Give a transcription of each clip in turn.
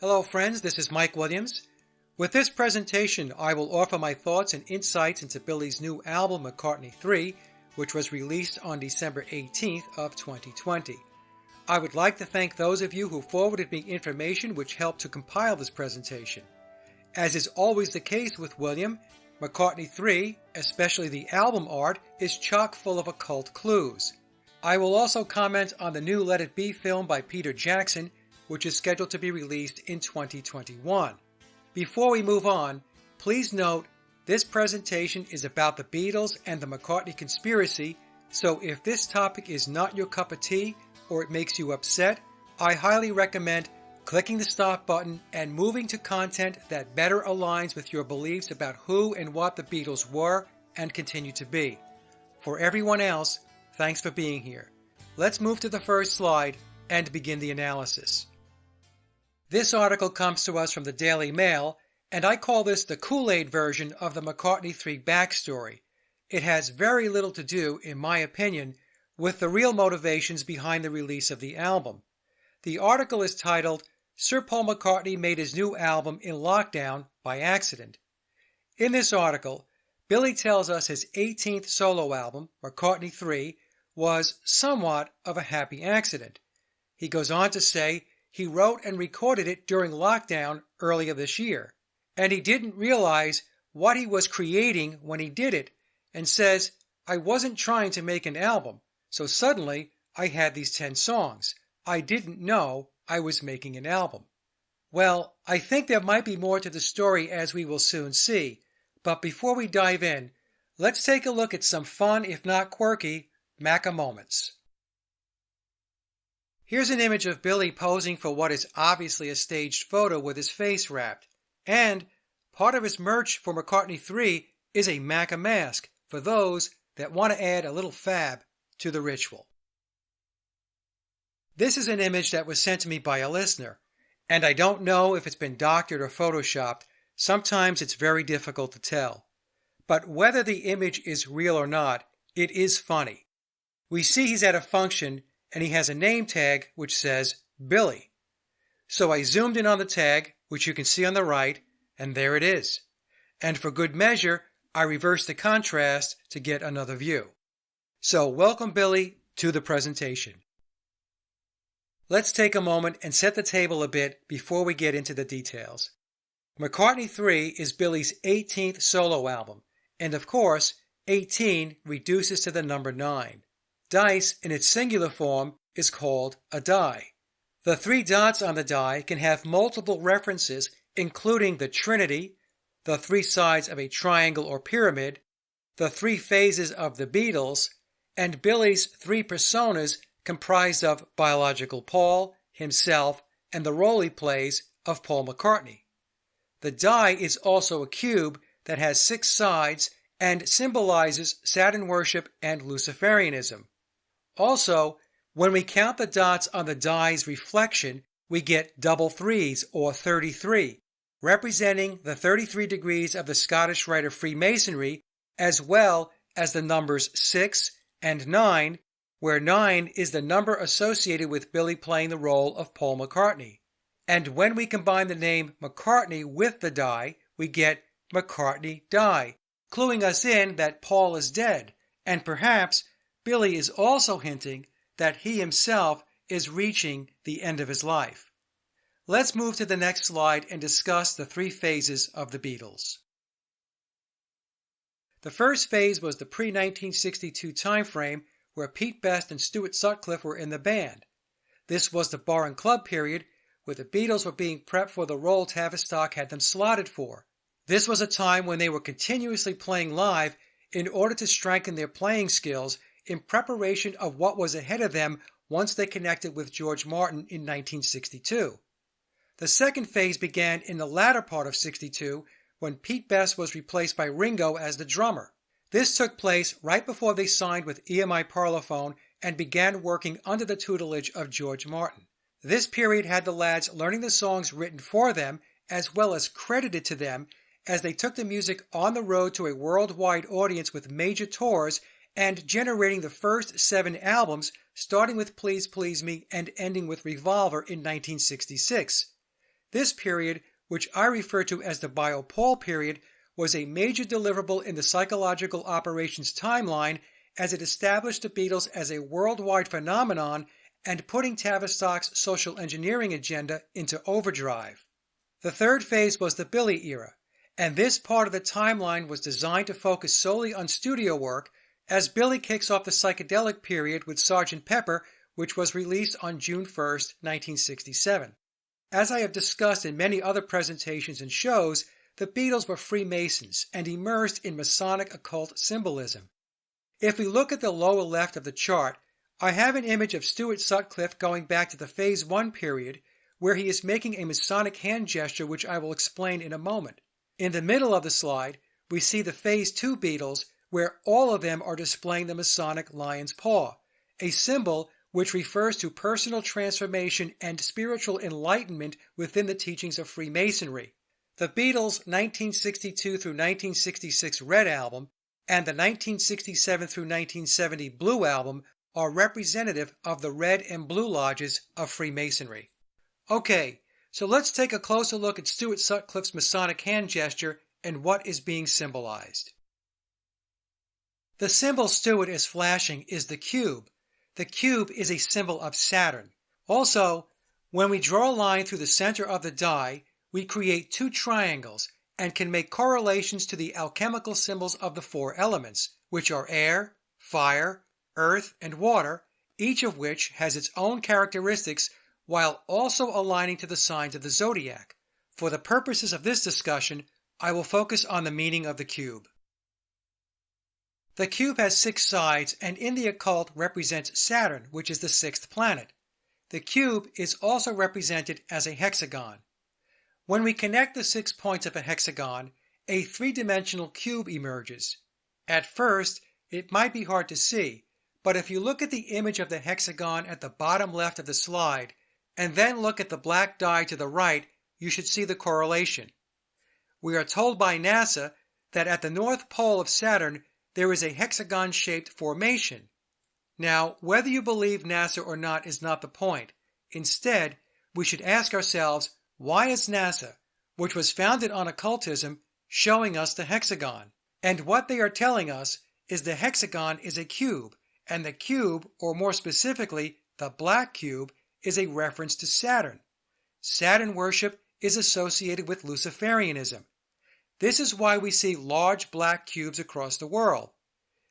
Hello friends, this is Mike Williams. With this presentation, I will offer my thoughts and insights into Billy's new album, McCartney 3, which was released on December 18th of 2020. I would like to thank those of you who forwarded me information which helped to compile this presentation. As is always the case with William, McCartney 3, especially the album art, is chock full of occult clues. I will also comment on the new Let It Be film by Peter Jackson, which is scheduled to be released in 2021. Before we move on, please note this presentation is about the Beatles and the McCartney conspiracy, so if this topic is not your cup of tea or it makes you upset, I highly recommend clicking the stop button and moving to content that better aligns with your beliefs about who and what the Beatles were and continue to be. For everyone else, thanks for being here. Let's move to the first slide and begin the analysis. This article comes to us from the Daily Mail, and I call this the Kool-Aid version of the McCartney 3 backstory. It has very little to do, in my opinion, with the real motivations behind the release of the album. The article is titled, Sir Paul McCartney Made His New Album in Lockdown by Accident. In this article, Billy tells us his 18th solo album, McCartney 3, was somewhat of a happy accident. He goes on to say he wrote and recorded it during lockdown earlier this year, and he didn't realize what he was creating when he did it, and says, I wasn't trying to make an album, so suddenly I had these 10 songs. I didn't know I was making an album. Well, I think there might be more to the story as we will soon see, but before we dive in, let's take a look at some fun, if not quirky, Macca moments. Here's an image of Billy posing for what is obviously a staged photo with his face wrapped. And part of his merch for McCartney 3 is a Macca mask for those that want to add a little fab to the ritual. This is an image that was sent to me by a listener, and I don't know if it's been doctored or photoshopped. Sometimes it's very difficult to tell. But whether the image is real or not, it is funny. We see he's at a function and he has a name tag which says Billy. So I zoomed in on the tag, which you can see on the right, and there it is. And for good measure, I reversed the contrast to get another view. So welcome, Billy, to the presentation. Let's take a moment and set the table a bit before we get into the details. McCartney 3 is Billy's 18th solo album, and of course, 18 reduces to the number 9. Dice, in its singular form, is called a die. The 3 dots on the die can have multiple references, including the Trinity, the 3 sides of a triangle or pyramid, the 3 phases of the Beatles, and Billy's 3 personas comprised of biological Paul, himself, and the role he plays of Paul McCartney. The die is also a cube that has 6 sides and symbolizes Saturn worship and Luciferianism. Also, when we count the dots on the die's reflection, we get double 3s, or 33, representing the 33 degrees of the Scottish Rite of Freemasonry, as well as the numbers 6 and 9, where 9 is the number associated with Billy playing the role of Paul McCartney. And when we combine the name McCartney with the die, we get McCartney die, cluing us in that Paul is dead, and perhaps Billy is also hinting that he himself is reaching the end of his life. Let's move to the next slide and discuss the 3 phases of the Beatles. The first phase was the pre-1962 timeframe where Pete Best and Stuart Sutcliffe were in the band. This was the bar and club period where the Beatles were being prepped for the role Tavistock had them slotted for. This was a time when they were continuously playing live in order to strengthen their playing skills in preparation of what was ahead of them once they connected with George Martin in 1962. The second phase began in the latter part of '62 when Pete Best was replaced by Ringo as the drummer. This took place right before they signed with EMI Parlophone and began working under the tutelage of George Martin. This period had the lads learning the songs written for them as well as credited to them as they took the music on the road to a worldwide audience with major tours and generating the first 7 albums, starting with Please Please Me and ending with Revolver in 1966. This period, which I refer to as the Biopol period, was a major deliverable in the psychological operations timeline as it established the Beatles as a worldwide phenomenon and putting Tavistock's social engineering agenda into overdrive. The third phase was the Billy era, and this part of the timeline was designed to focus solely on studio work as Billy kicks off the psychedelic period with Sgt. Pepper, which was released on June 1, 1967. As I have discussed in many other presentations and shows, the Beatles were Freemasons and immersed in Masonic occult symbolism. If we look at the lower left of the chart, I have an image of Stuart Sutcliffe going back to the Phase 1 period, where he is making a Masonic hand gesture which I will explain in a moment. In the middle of the slide, we see the Phase 2 Beatles, where all of them are displaying the Masonic lion's paw, a symbol which refers to personal transformation and spiritual enlightenment within the teachings of Freemasonry. The Beatles' 1962 through 1966 Red Album and the 1967 through 1970 Blue Album are representative of the Red and Blue Lodges of Freemasonry. Okay, so let's take a closer look at Stuart Sutcliffe's Masonic hand gesture and what is being symbolized. The symbol Stuart is flashing is the cube. The cube is a symbol of Saturn. Also, when we draw a line through the center of the die, we create two triangles and can make correlations to the alchemical symbols of the four elements, which are air, fire, earth, and water, each of which has its own characteristics while also aligning to the signs of the zodiac. For the purposes of this discussion, I will focus on the meaning of the cube. The cube has 6 sides and in the occult represents Saturn, which is the 6th planet. The cube is also represented as a hexagon. When we connect the 6 points of a hexagon, a 3-dimensional cube emerges. At first, it might be hard to see, but if you look at the image of the hexagon at the bottom left of the slide, and then look at the black die to the right, you should see the correlation. We are told by NASA that at the North Pole of Saturn, there is a hexagon-shaped formation. Now, whether you believe NASA or not is not the point. Instead, we should ask ourselves, why is NASA, which was founded on occultism, showing us the hexagon? And what they are telling us is the hexagon is a cube, and the cube, or more specifically, the black cube, is a reference to Saturn. Saturn worship is associated with Luciferianism. This is why we see large black cubes across the world.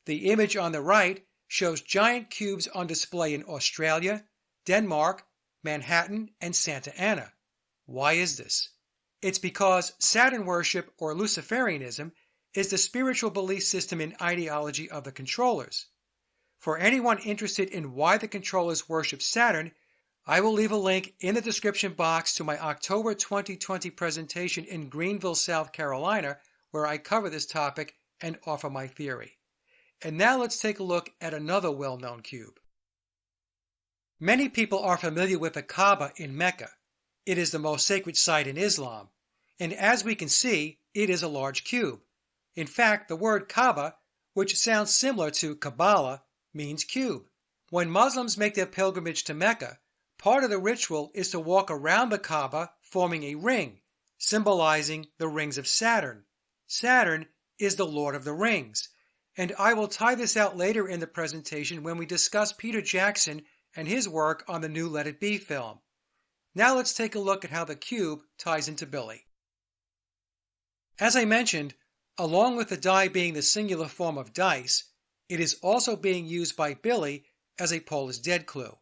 The image on the right shows giant cubes on display in Australia, Denmark, Manhattan, and Santa Ana. Why is this? It's because Saturn worship, or Luciferianism, is the spiritual belief system and ideology of the controllers. For anyone interested in why the controllers worship Saturn, I will leave a link in the description box to my October 2020 presentation in Greenville, South Carolina, where I cover this topic and offer my theory. And now let's take a look at another well-known cube. Many people are familiar with the Kaaba in Mecca. It is the most sacred site in Islam, and as we can see, it is a large cube. In fact, the word Kaaba, which sounds similar to Kabbalah, means cube. When Muslims make their pilgrimage to Mecca, part of the ritual is to walk around the Kaaba, forming a ring, symbolizing the rings of Saturn. Saturn is the Lord of the Rings, and I will tie this out later in the presentation when we discuss Peter Jackson and his work on the new Let It Be film. Now let's take a look at how the cube ties into Billy. As I mentioned, along with the die being the singular form of dice, it is also being used by Billy as a Paul is dead clue.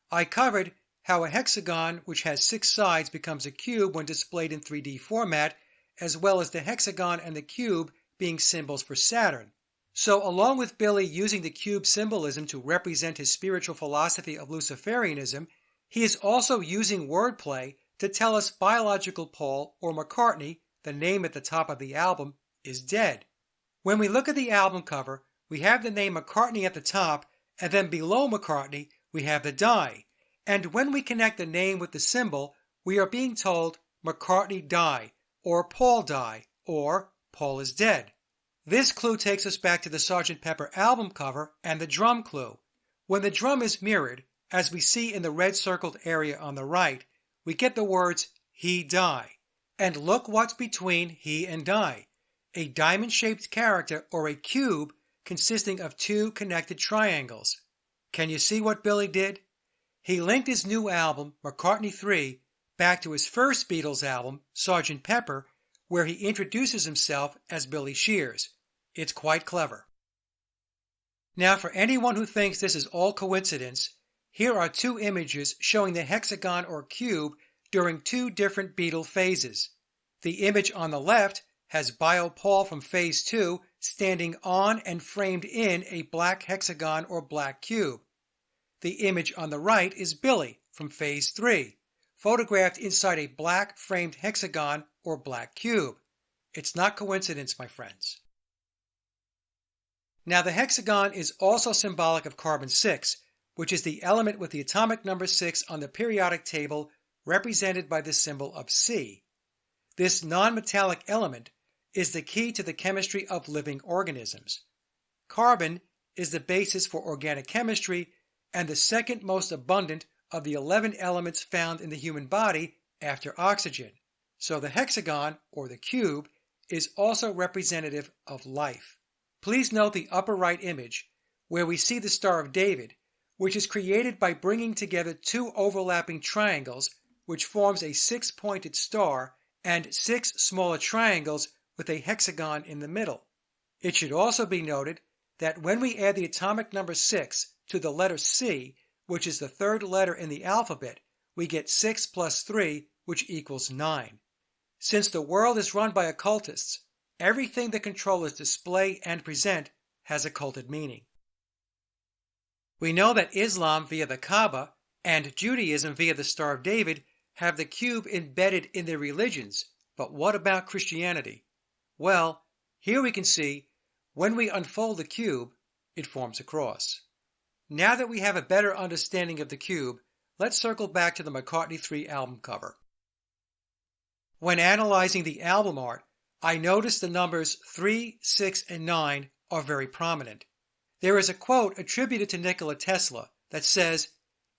I covered how a hexagon which has 6 sides becomes a cube when displayed in 3D format, as well as the hexagon and the cube being symbols for Saturn. So along with Billy using the cube symbolism to represent his spiritual philosophy of Luciferianism, he is also using wordplay to tell us biological Paul, or McCartney, the name at the top of the album, is dead. When we look at the album cover, we have the name McCartney at the top, and then below McCartney, we have the die. And when we connect the name with the symbol, we are being told McCartney die, or Paul die, or Paul is dead. This clue takes us back to the Sgt. Pepper album cover and the drum clue. When the drum is mirrored, as we see in the red circled area on the right, we get the words he, die. And look what's between he and die. A diamond-shaped character or a cube consisting of two connected triangles. Can you see what Billy did? He linked his new album, McCartney 3, back to his first Beatles album, Sgt. Pepper, where he introduces himself as Billy Shears. It's quite clever. Now, for anyone who thinks this is all coincidence, here are two images showing the hexagon or cube during two different Beatle phases. The image on the left has Bio Paul from Phase 2 standing on and framed in a black hexagon or black cube. The image on the right is Billy from Phase 3, photographed inside a black framed hexagon or black cube. It's not coincidence, my friends. Now, the hexagon is also symbolic of carbon-6, which is the element with the atomic number 6 on the periodic table, represented by the symbol of C. This non-metallic element is the key to the chemistry of living organisms. Carbon is the basis for organic chemistry and the second most abundant of the 11 elements found in the human body after oxygen. So the hexagon, or the cube, is also representative of life. Please note the upper right image, where we see the Star of David, which is created by bringing together two overlapping triangles, which forms a six-pointed star, and six smaller triangles with a hexagon in the middle. It should also be noted that when we add the atomic number 6 to the letter C, which is the third letter in the alphabet, we get 6 plus 3, which equals 9. Since the world is run by occultists, everything the controllers display and present has occulted meaning. We know that Islam via the Kaaba and Judaism via the Star of David have the cube embedded in their religions, but what about Christianity? Well, here we can see, when we unfold the cube, it forms a cross. Now that we have a better understanding of the cube, let's circle back to the McCartney 3 album cover. When analyzing the album art, I noticed the numbers 3, 6, and 9 are very prominent. There is a quote attributed to Nikola Tesla that says,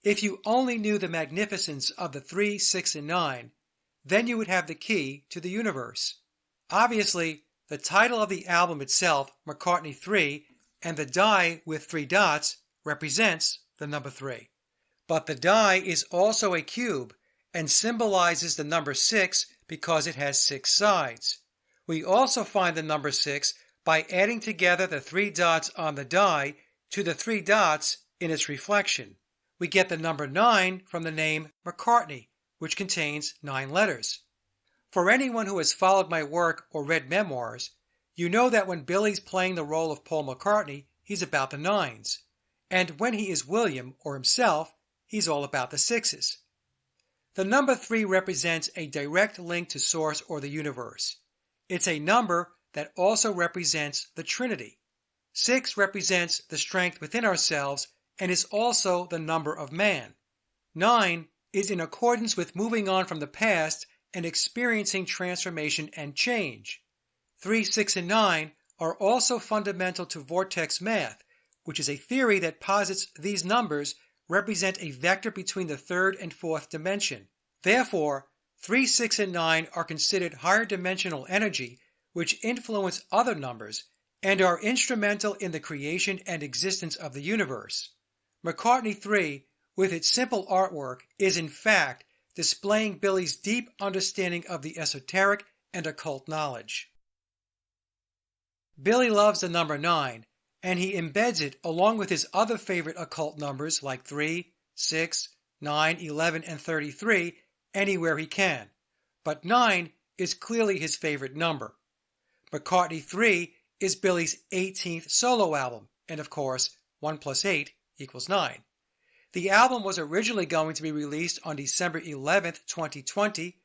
"If you only knew the magnificence of the 3, 6, and 9, then you would have the key to the universe." Obviously, the title of the album itself, McCartney 3, and the die with 3 dots represents the number 3. But the die is also a cube and symbolizes the number 6 because it has 6 sides. We also find the number 6 by adding together the 3 dots on the die to the 3 dots in its reflection. We get the number 9 from the name McCartney, which contains 9 letters. For anyone who has followed my work or read memoirs, you know that when Billy's playing the role of Paul McCartney, he's about the 9s. And when he is William, or himself, he's all about the 6s. The number 3 represents a direct link to Source or the universe. It's a number that also represents the Trinity. 6 represents the strength within ourselves and is also the number of man. 9 is in accordance with moving on from the past and experiencing transformation and change. 3, 6, and 9 are also fundamental to vortex math, which is a theory that posits these numbers represent a vector between the third and fourth dimension. Therefore, 3, 6, and 9 are considered higher dimensional energy which influence other numbers and are instrumental in the creation and existence of the universe. McCartney 3, with its simple artwork, is in fact displaying Billy's deep understanding of the esoteric and occult knowledge. Billy loves the number 9, and he embeds it along with his other favorite occult numbers like 3, 6, 9, 11, and 33 anywhere he can. But 9 is clearly his favorite number. McCartney 3 is Billy's 18th solo album, and of course, 1 plus 8 equals 9. The album was originally going to be released on December 11th, 2020.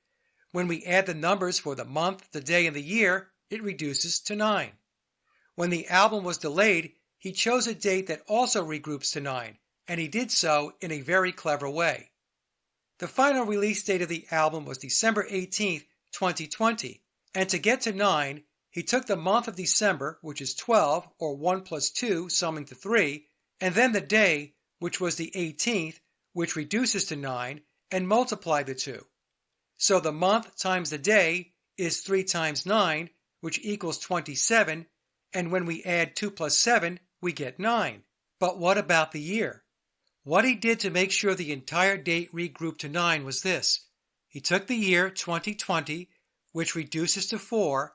When we add the numbers for the month, the day, and the year, it reduces to 9. When the album was delayed, he chose a date that also regroups to 9, and he did so in a very clever way. The final release date of the album was December 18th, 2020, and to get to 9, he took the month of December, which is 12, or 1 plus 2, summing to 3, and then the day, which was the 18th, which reduces to 9, and multiplied the two. So the month times the day is 3 times 9, which equals 27, and when we add 2 plus 7, we get 9. But what about the year? What he did to make sure the entire date regrouped to 9 was this. He took the year 2020, which reduces to 4,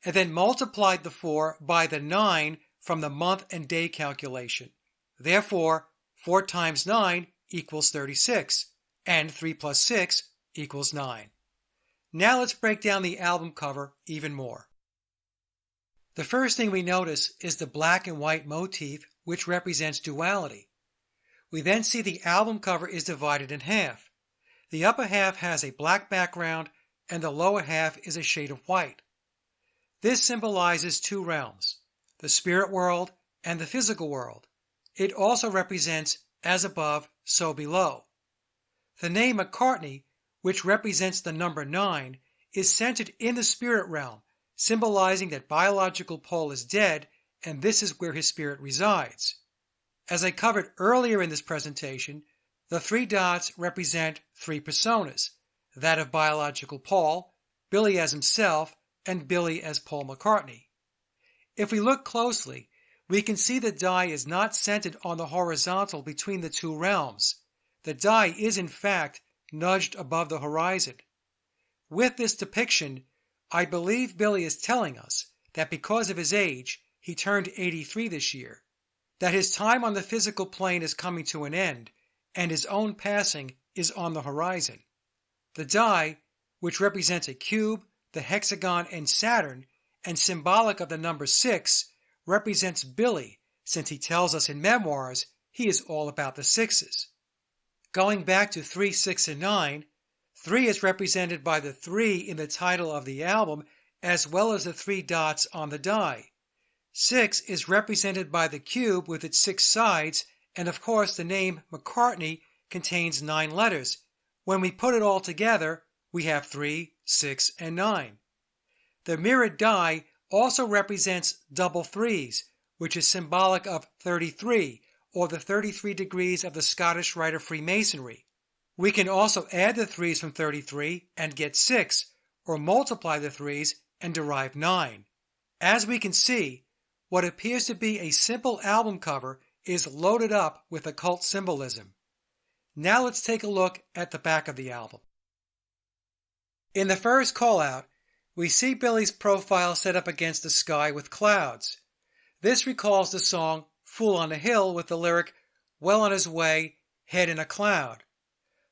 and then multiplied the 4 by the 9 from the month and day calculation. Therefore, 4 times 9 equals 36, and 3 plus 6 equals 9. Now let's break down the album cover even more. The first thing we notice is the black and white motif, which represents duality. We then see the album cover is divided in half. The upper half has a black background, and the lower half is a shade of white. This symbolizes two realms, the spirit world and the physical world. It also represents as above, so below. The name McCartney, which represents the number 9, is centered in the spirit realm, symbolizing that biological Paul is dead, and this is where his spirit resides. As I covered earlier in this presentation, the 3 dots represent 3 personas, that of biological Paul, Billy as himself, and Billy as Paul McCartney. If we look closely, we can see the die is not centered on the horizontal between the two realms. The die is in fact nudged above the horizon. With this depiction, I believe Billy is telling us that because of his age, he turned 83 this year, that his time on the physical plane is coming to an end, and his own passing is on the horizon. The die, which represents a cube, the hexagon, and Saturn, and symbolic of the number 6, represents Billy, since he tells us in memoirs he is all about the sixes. Going back to 3, 6, and 9, 3 is represented by the 3 in the title of the album, as well as the 3 dots on the die. 6 is represented by the cube with its 6 sides, and of course the name McCartney contains 9 letters. When we put it all together, we have 3, 6, and 9. The mirrored die also represents double 3s, which is symbolic of 33, or the 33 degrees of the Scottish rite of Freemasonry. We can also add the 3s from 33 and get 6, or multiply the 3s and derive 9. As we can see, what appears to be a simple album cover is loaded up with occult symbolism. Now let's take a look at the back of the album. In the first call-out, we see Billy's profile set up against the sky with clouds. This recalls the song Fool on a Hill with the lyric, well on his way, head in a cloud.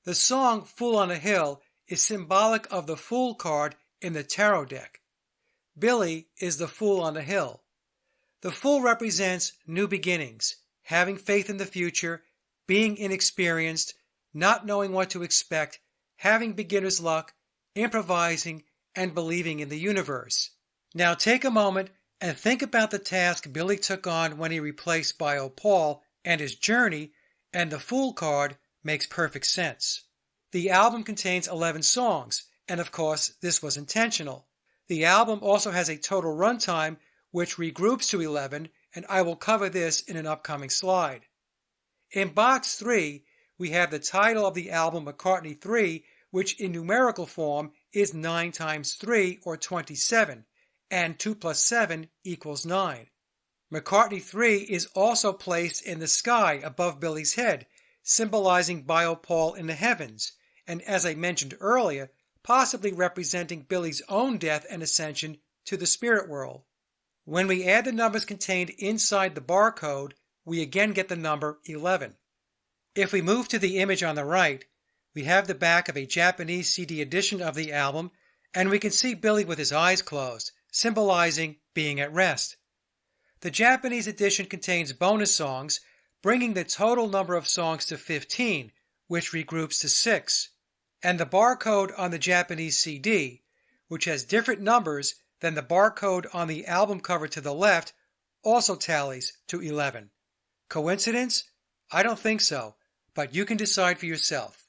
The song Fool on a Hill is symbolic of the Fool card in the tarot deck. Billy is the Fool on the hill. The Fool represents new beginnings, having faith in the future, being inexperienced, not knowing what to expect, having beginner's luck, improvising, and believing in the universe. Now take a moment and think about the task Billy took on when he replaced Bio Paul and his journey, and the Fool card makes perfect sense. The album contains 11 songs, and of course this was intentional. The album also has a total runtime which regroups to 11, and I will cover this in an upcoming slide. In box 3, we have the title of the album McCartney 3, which in numerical form is 9 times 3, or 27, and 2 plus 7 equals 9. McCartney 3 is also placed in the sky above Billy's head, symbolizing Bio Paul in the heavens, and as I mentioned earlier, possibly representing Billy's own death and ascension to the spirit world. When we add the numbers contained inside the barcode, we again get the number 11. If we move to the image on the right, we have the back of a Japanese CD edition of the album, and we can see Billy with his eyes closed, symbolizing being at rest. The Japanese edition contains bonus songs, bringing the total number of songs to 15, which regroups to 6. And the barcode on the Japanese CD, which has different numbers than the barcode on the album cover to the left, also tallies to 11. Coincidence? I don't think so, but you can decide for yourself.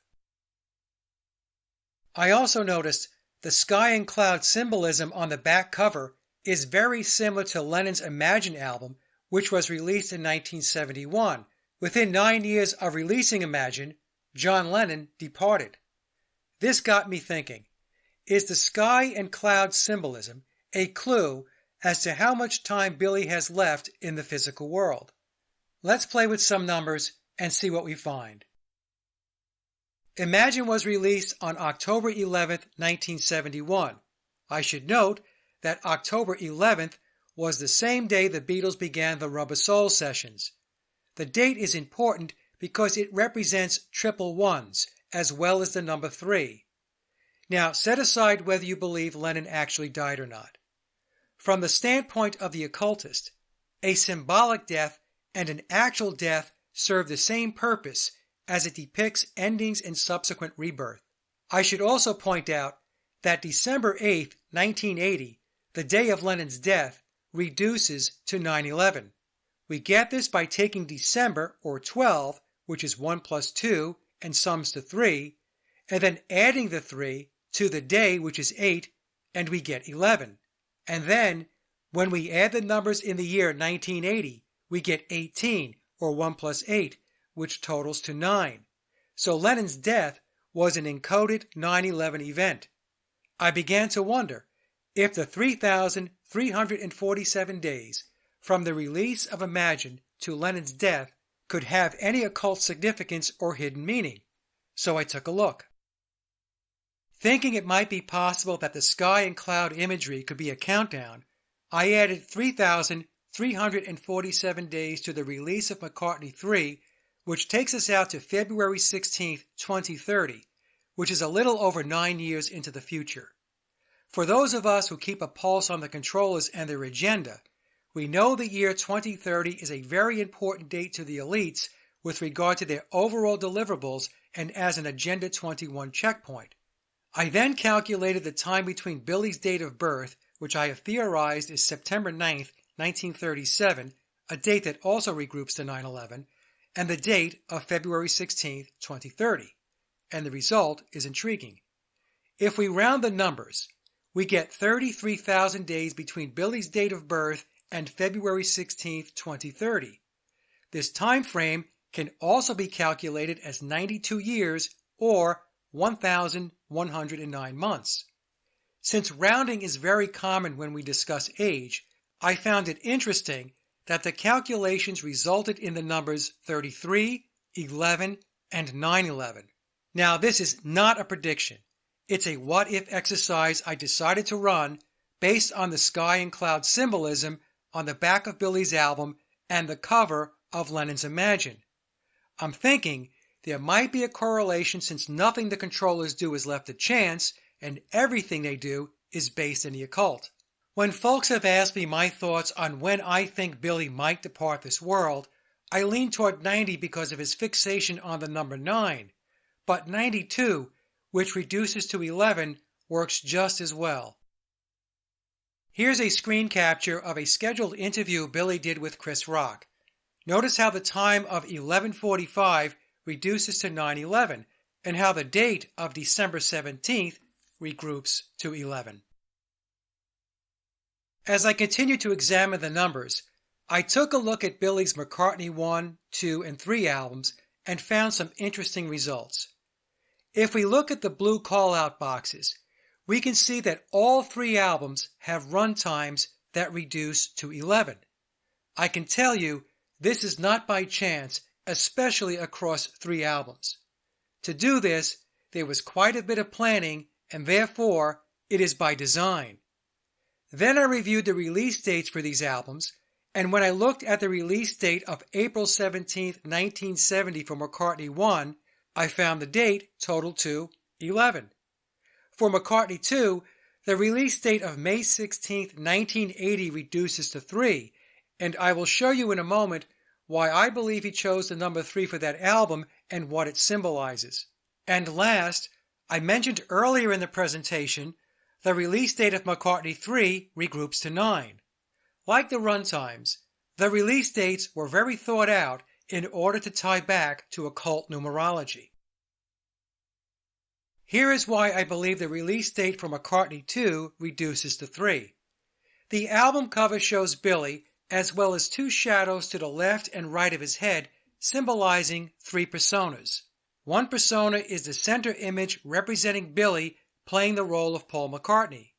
I also noticed the sky and cloud symbolism on the back cover is very similar to Lennon's Imagine album, which was released in 1971. Within 9 years of releasing Imagine, John Lennon departed. This got me thinking, Is the sky and cloud symbolism a clue as to how much time Billy has left in the physical world? Let's play with some numbers and see what we find. Imagine was released on October 11th, 1971. I should note that October 11th was the same day the Beatles began the Rubber Soul sessions. The date is important because it represents triple ones as well as the number 3. Now, set aside whether you believe Lennon actually died or not. From the standpoint of the occultist, a symbolic death and an actual death serve the same purpose as it depicts endings and subsequent rebirth. I should also point out that December 8, 1980, the day of Lennon's death, reduces to 9/11. We get this by taking December, or 12, which is 1 plus 2, and sums to 3, and then adding the 3 to the day, which is 8, and we get 11. And then, when we add the numbers in the year 1980, we get 18, or 1 plus 8, which totals to 9. So Lennon's death was an encoded 9/11 event. I began to wonder if the 3,347 days from the release of Imagine to Lennon's death could have any occult significance or hidden meaning. So I took a look. Thinking it might be possible that the sky and cloud imagery could be a countdown, I added 3,347 days to the release of McCartney 3, which takes us out to February 16, 2030, which is a little over 9 years into the future. For those of us who keep a pulse on the controllers and their agenda, we know the year 2030 is a very important date to the elites with regard to their overall deliverables and as an Agenda 21 checkpoint. I then calculated the time between Billy's date of birth, which I have theorized is September 9, 1937, a date that also regroups to 9/11, and the date of February 16, 2030. And the result is intriguing. If we round the numbers, we get 33,000 days between Billy's date of birth and February 16, 2030. This time frame can also be calculated as 92 years or 1,109 months. Since rounding is very common when we discuss age, I found it interesting that the calculations resulted in the numbers 33, 11, and 9/11. Now, this is not a prediction. It's a what-if exercise I decided to run based on the sky and cloud symbolism on the back of Billy's album and the cover of Lennon's Imagine. I'm thinking there might be a correlation since nothing the controllers do is left to chance and everything they do is based in the occult. When folks have asked me my thoughts on when I think Billy might depart this world, I lean toward 90 because of his fixation on the number 9, but 92, which reduces to 11, works just as well. Here's a screen capture of a scheduled interview Billy did with Chris Rock. Notice how the time of 11:45 reduces to 9/11 and how the date of December 17th regroups to 11. As I continue to examine the numbers, I took a look at Billy's McCartney 1, 2, and 3 albums and found some interesting results. If we look at the blue call-out boxes, we can see that all 3 albums have run times that reduce to 11. I can tell you this is not by chance, especially across 3 albums. To do this, there was quite a bit of planning, and therefore, it is by design. Then I reviewed the release dates for these albums, and when I looked at the release date of April 17, 1970 for McCartney 1, I found the date totaled to 11. For McCartney 2, the release date of May 16, 1980 reduces to 3, and I will show you in a moment why I believe he chose the number 3 for that album and what it symbolizes. And last, I mentioned earlier in the presentation, the release date of McCartney 3 regroups to 9. Like the runtimes, the release dates were very thought out in order to tie back to occult numerology. Here is why I believe the release date for McCartney 2 reduces to 3. The album cover shows Billy, as well as 2 shadows to the left and right of his head, symbolizing 3 personas. One persona is the center image representing Billy playing the role of Paul McCartney.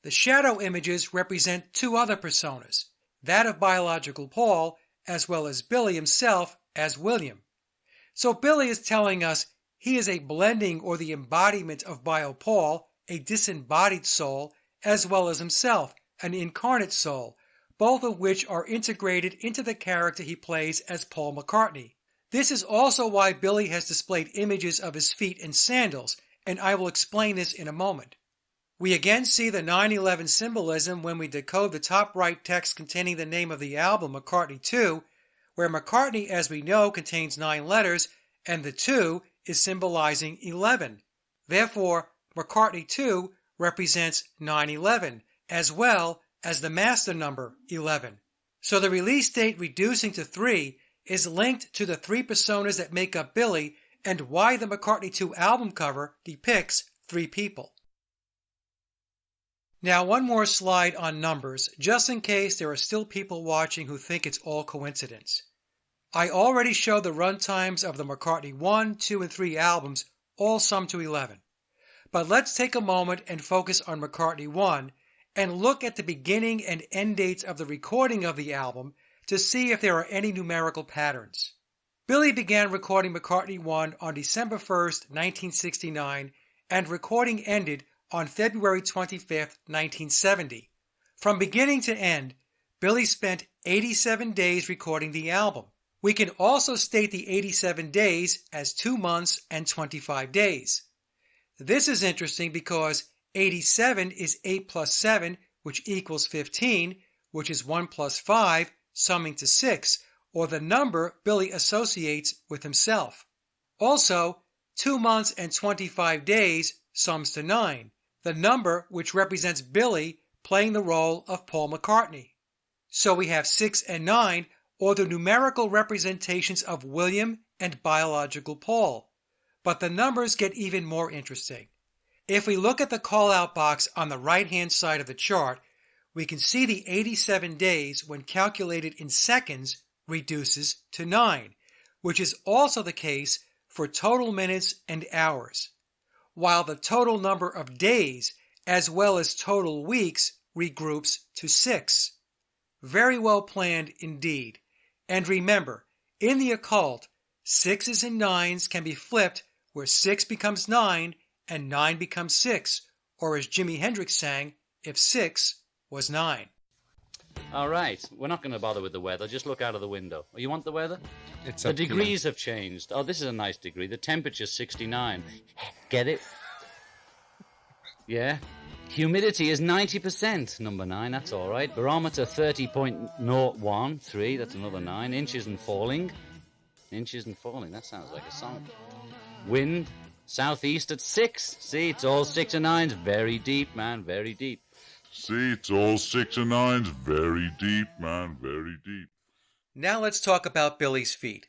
The shadow images represent two other personas, that of biological Paul as well as Billy himself as William. So Billy is telling us he is a blending or the embodiment of Bio Paul, a disembodied soul, as well as himself, an incarnate soul, both of which are integrated into the character he plays as Paul McCartney. This is also why Billy has displayed images of his feet in sandals, and I will explain this in a moment. We again see the 9/11 symbolism when we decode the top right text containing the name of the album, McCartney 2, where McCartney, as we know, contains 9 letters, and the 2 is symbolizing 11. Therefore, McCartney 2 represents 9/11, as well as the master number 11. So the release date reducing to 3 is linked to the 3 personas that make up Billy and why the McCartney 2 album cover depicts 3 people. Now one more slide on numbers, just in case there are still people watching who think it's all coincidence. I already showed the run times of the McCartney 1, 2, and 3 albums, all sum to 11. But let's take a moment and focus on McCartney 1 and look at the beginning and end dates of the recording of the album to see if there are any numerical patterns. Billy began recording McCartney 1 on December 1st, 1969, and recording ended on February 25th, 1970. From beginning to end, Billy spent 87 days recording the album. We can also state the 87 days as 2 months and 25 days. This is interesting because 87 is 8 plus 7, which equals 15, which is 1 plus 5, summing to 6, or the number Billy associates with himself. Also, 2 months and 25 days sums to 9, the number which represents Billy playing the role of Paul McCartney. So we have 6 and 9, or the numerical representations of William and biological Paul. But the numbers get even more interesting. If we look at the call-out box on the right-hand side of the chart, we can see the 87 days, when calculated in seconds, reduces to 9, which is also the case for total minutes and hours, while the total number of days, as well as total weeks, regroups to 6. Very well planned indeed. And remember, in the occult, 6s and 9s can be flipped where 6 becomes 9 and 9 becomes 6, or as Jimi Hendrix sang, if 6 was 9. All right, we're not going to bother with the weather. Just look out of the window. Oh, you want the weather? It's the up to you. degrees have changed. Oh, this is a nice degree. The temperature's 69. Get it? Yeah. Humidity is 90%, number 9, that's all right. Barometer 30.013, that's another 9. Inches and falling. Inches and falling, that sounds like a song. Wind, southeast at 6. See, it's all 6 and 9s. Very deep, man, very deep. See, it's all 6 and 9s. Very deep, man, very deep. Now let's talk about Billy's feet.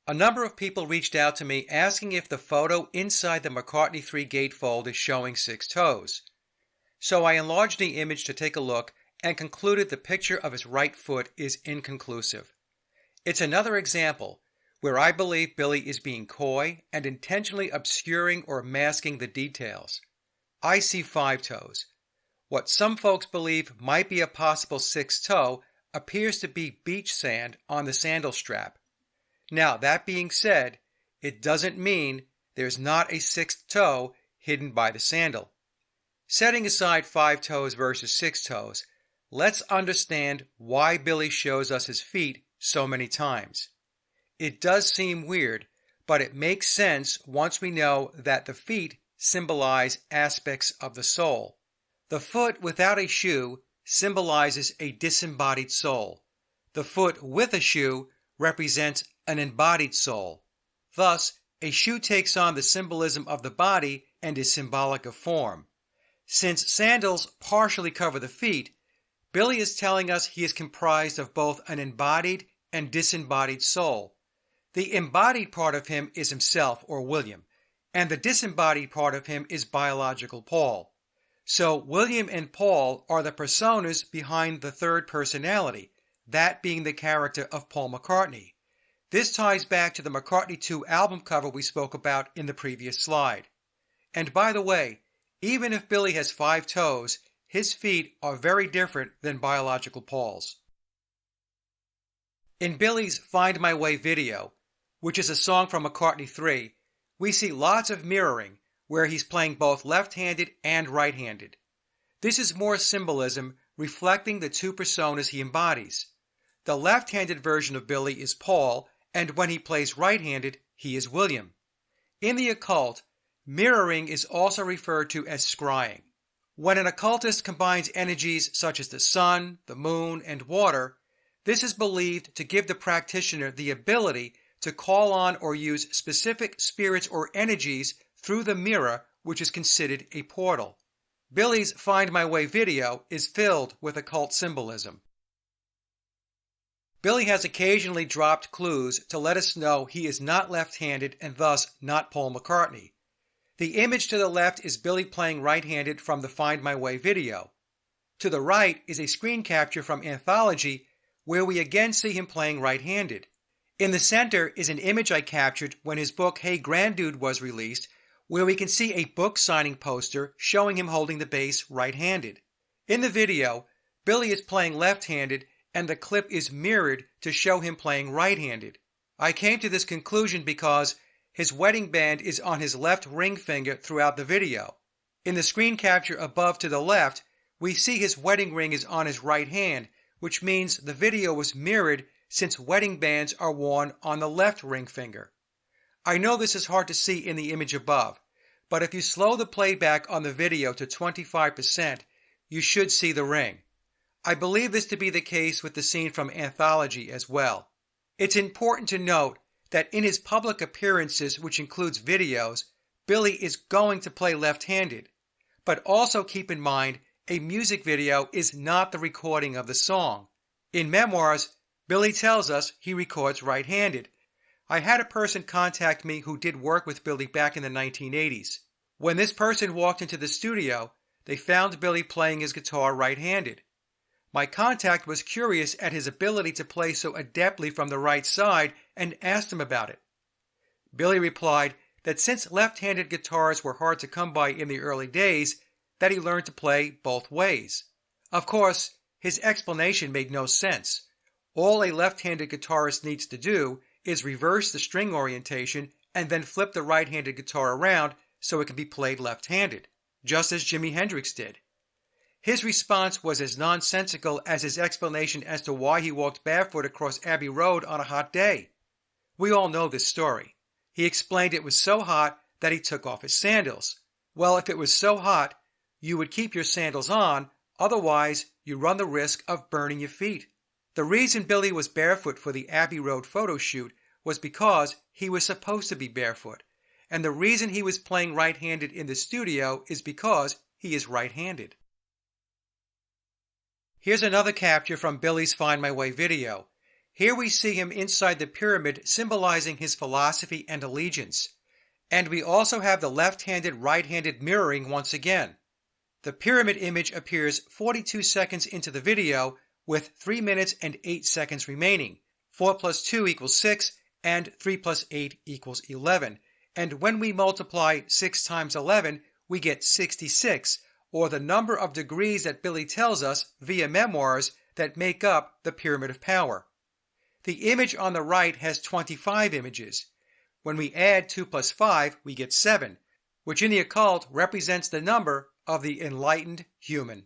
A number of people reached out to me asking if the photo inside the McCartney 3 gatefold is showing 6 toes. So I enlarged the image to take a look and concluded the picture of his right foot is inconclusive. It's another example where I believe Billy is being coy and intentionally obscuring or masking the details. I see 5 toes. What some folks believe might be a possible 6th toe appears to be beach sand on the sandal strap. Now, that being said, it doesn't mean there's not a 6th toe hidden by the sandal. Setting aside 5 toes versus 6 toes, let's understand why Billy shows us his feet so many times. It does seem weird, but it makes sense once we know that the feet symbolize aspects of the soul. The foot without a shoe symbolizes a disembodied soul. The foot with a shoe represents an embodied soul. Thus, a shoe takes on the symbolism of the body and is symbolic of form. Since sandals partially cover the feet, Billy is telling us he is comprised of both an embodied and disembodied soul. The embodied part of him is himself, or William, and the disembodied part of him is biological Paul. So William and Paul are the personas behind the third personality, that being the character of Paul McCartney. This ties back to the McCartney 2 album cover we spoke about in the previous slide. And by the way, Even if Billy has 5 toes, his feet are very different than biological Paul's. In Billy's Find My Way video, which is a song from McCartney 3, we see lots of mirroring where he's playing both left-handed and right-handed. This is more symbolism reflecting the two personas he embodies. The left-handed version of Billy is Paul, and when he plays right-handed, he is William. In the occult, mirroring is also referred to as scrying. When an occultist combines energies such as the sun, the moon, and water, this is believed to give the practitioner the ability to call on or use specific spirits or energies through the mirror, which is considered a portal. Billy's Find My Way video is filled with occult symbolism. Billy has occasionally dropped clues to let us know he is not left-handed and thus not Paul McCartney. The image to the left is Billy playing right-handed from the Find My Way video. To the right is a screen capture from Anthology where we again see him playing right-handed. In the center is an image I captured when his book Hey Grandude was released, where we can see a book signing poster showing him holding the bass right-handed. In the video, Billy is playing left-handed and the clip is mirrored to show him playing right-handed. I came to this conclusion because his wedding band is on his left ring finger throughout the video. In the screen capture above to the left, we see his wedding ring is on his right hand, which means the video was mirrored since wedding bands are worn on the left ring finger. I know this is hard to see in the image above, but if you slow the playback on the video to 25%, you should see the ring. I believe this to be the case with the scene from Anthology as well. It's important to note that in his public appearances, which includes videos, Billy is going to play left-handed. But also keep in mind, a music video is not the recording of the song. In Memoirs, Billy tells us he records right-handed. I had a person contact me who did work with Billy back in the 1980s. When this person walked into the studio, they found Billy playing his guitar right-handed. My contact was curious at his ability to play so adeptly from the right side and asked him about it. Billy replied that since left-handed guitars were hard to come by in the early days, that he learned to play both ways. Of course, his explanation made no sense. All a left-handed guitarist needs to do is reverse the string orientation and then flip the right-handed guitar around so it can be played left-handed, just as Jimi Hendrix did. His response was as nonsensical as his explanation as to why he walked barefoot across Abbey Road on a hot day. We all know this story. He explained it was so hot that he took off his sandals. Well, if it was so hot, you would keep your sandals on, otherwise you run the risk of burning your feet. The reason Billy was barefoot for the Abbey Road photo shoot was because he was supposed to be barefoot, and the reason he was playing right-handed in the studio is because he is right-handed. Here's another capture from Billy's Find My Way video. Here we see him inside the pyramid symbolizing his philosophy and allegiance. And we also have the left-handed, right-handed mirroring once again. The pyramid image appears 42 seconds into the video with 3 minutes and 8 seconds remaining. 4 plus 2 equals 6 and 3 plus 8 equals 11. And when we multiply 6 times 11, we get 66, or the number of degrees that Billy tells us via Memoirs that make up the Pyramid of Power. The image on the right has 25 images. When we add 2 plus 5, we get 7, which in the occult represents the number of the enlightened human.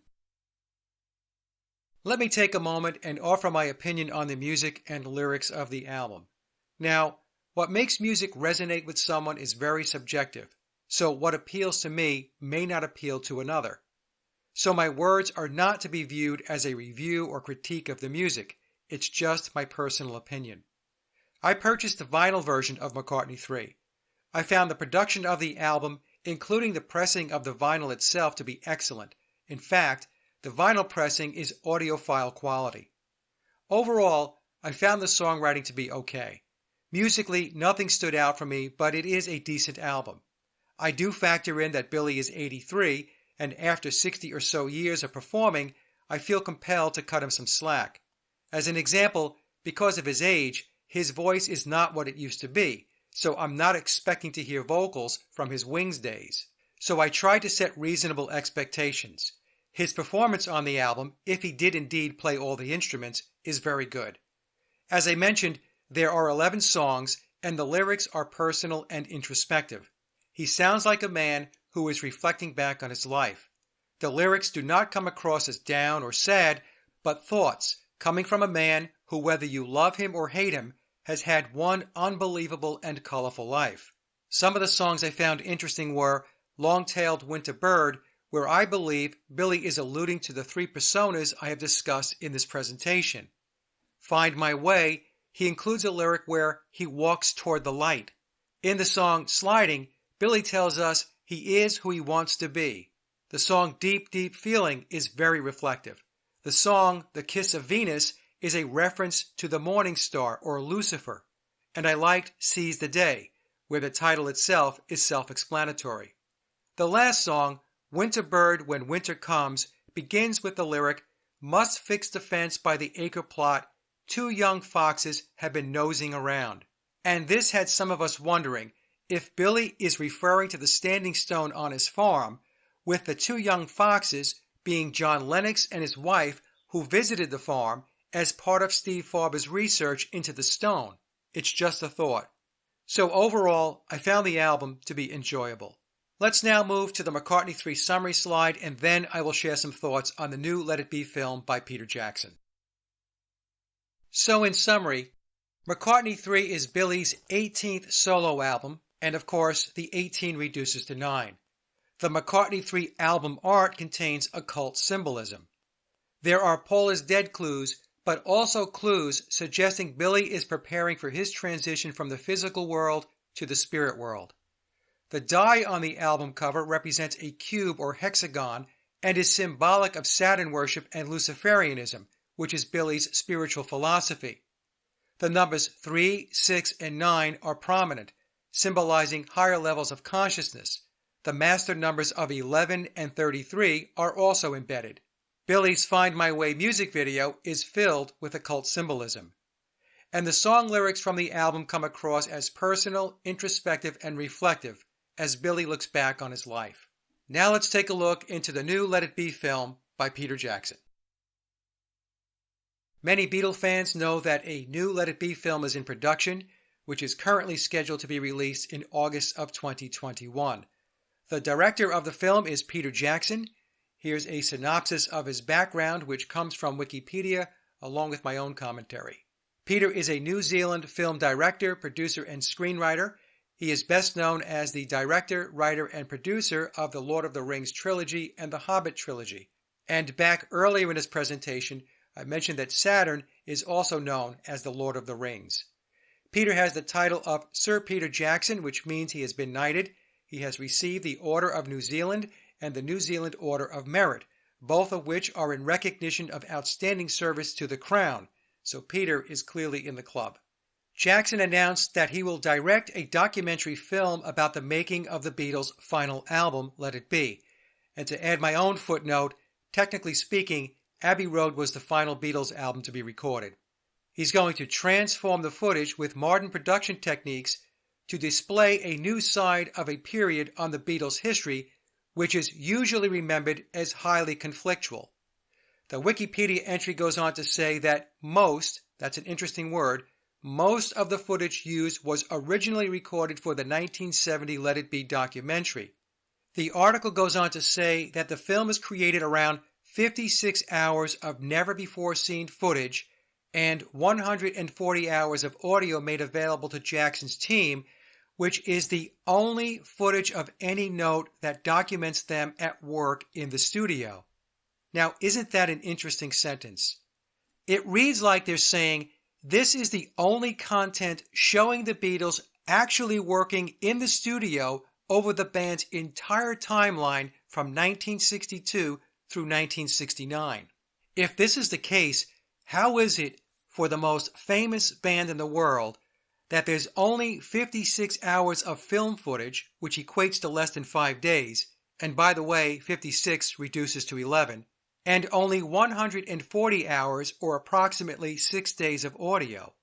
Let me take a moment and offer my opinion on the music and lyrics of the album. Now, what makes music resonate with someone is very subjective. So what appeals to me may not appeal to another. So my words are not to be viewed as a review or critique of the music. It's just my personal opinion. I purchased the vinyl version of McCartney 3. I found the production of the album, including the pressing of the vinyl itself, to be excellent. In fact, the vinyl pressing is audiophile quality. Overall, I found the songwriting to be okay. Musically, nothing stood out for me, but it is a decent album. I do factor in that Billy is 83, and after 60 or so years of performing, I feel compelled to cut him some slack. As an example, because of his age, his voice is not what it used to be, so I'm not expecting to hear vocals from his Wings days. so I tried to set reasonable expectations. His performance on the album, if he did indeed play all the instruments, is very good. As I mentioned, there are 11 songs, and the lyrics are personal and introspective. He sounds like a man who is reflecting back on his life. The lyrics do not come across as down or sad, but thoughts coming from a man who, whether you love him or hate him, has had one unbelievable and colorful life. Some of the songs I found interesting were Long-Tailed Winter Bird, where I believe Billy is alluding to the three personas I have discussed in this presentation. Find My Way, he includes a lyric where he walks toward the light. In the song Sliding, Billy tells us he is who he wants to be. The song Deep, Deep Feeling is very reflective. The song The Kiss of Venus is a reference to the morning star or Lucifer. And I liked Seize the Day, where the title itself is self-explanatory. The last song, Winter Bird When Winter Comes, begins with the lyric, Must fix the fence by the acre plot, two young foxes have been nosing around. And this had some of us wondering if Billy is referring to the standing stone on his farm, with the two young foxes being John Lennox and his wife who visited the farm as part of Steve Farber's research into the stone. It's just a thought. So overall, I found the album to be enjoyable. Let's now move to the McCartney 3 summary slide, and then I will share some thoughts on the new Let It Be film by Peter Jackson. So in summary, McCartney 3 is Billy's 18th solo album, and of course, the 18 reduces to 9. The McCartney 3 album art contains occult symbolism. There are Paul is dead clues, but also clues suggesting Billy is preparing for his transition from the physical world to the spirit world. The die on the album cover represents a cube or hexagon and is symbolic of Saturn worship and Luciferianism, which is Billy's spiritual philosophy. The numbers 3, 6, and 9 are prominent, symbolizing higher levels of consciousness. The master numbers of 11 and 33 are also embedded. Billy's Find My Way music video is filled with occult symbolism. And the song lyrics from the album come across as personal, introspective, and reflective as Billy looks back on his life. Now let's take a look into the new Let It Be film by Peter Jackson. Many Beatle fans know that a new Let It Be film is in production, which is currently scheduled to be released in August of 2021. The director of the film is Peter Jackson. Here's a synopsis of his background, which comes from Wikipedia, along with my own commentary. Peter is a New Zealand film director, producer, and screenwriter. He is best known as the director, writer, and producer of the Lord of the Rings trilogy and the Hobbit trilogy. And back earlier in his presentation, I mentioned that Saturn is also known as the Lord of the Rings. Peter has the title of Sir Peter Jackson, which means he has been knighted. He has received the Order of New Zealand and the New Zealand Order of Merit, both of which are in recognition of outstanding service to the Crown, so Peter is clearly in the club. Jackson announced that he will direct a documentary film about the making of the Beatles' final album, Let It Be. And to add my own footnote, technically speaking, Abbey Road was the final Beatles album to be recorded. He's going to transform the footage with modern production techniques to display a new side of a period on the Beatles' history, which is usually remembered as highly conflictual. The Wikipedia entry goes on to say that most, that's an interesting word, most of the footage used was originally recorded for the 1970 Let It Be documentary. The article goes on to say that the film is created around 56 hours of never-before-seen footage and 140 hours of audio made available to Jackson's team, which is the only footage of any note that documents them at work in the studio. Now, isn't that an interesting sentence? It reads like they're saying, this is the only content showing the Beatles actually working in the studio over the band's entire timeline from 1962 through 1969. If this is the case, how is it for the most famous band in the world that there's only 56 hours of film footage, which equates to less than 5 days, and by the way, 56 reduces to 11, and only 140 hours or approximately 6 days of audio?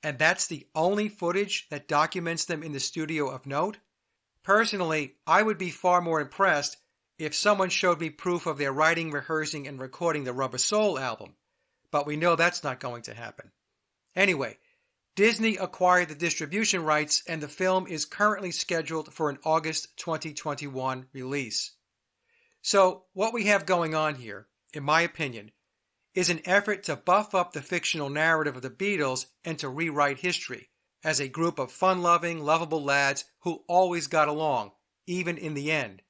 And that's the only footage that documents them in the studio of note? Personally, I would be far more impressed if someone showed me proof of their writing, rehearsing, and recording the Rubber Soul album. But we know that's not going to happen. Anyway, Disney acquired the distribution rights and the film is currently scheduled for an August 2021 release. So what we have going on here, in my opinion, is an effort to buff up the fictional narrative of the Beatles and to rewrite history as a group of fun-loving, lovable lads who always got along, even in the end.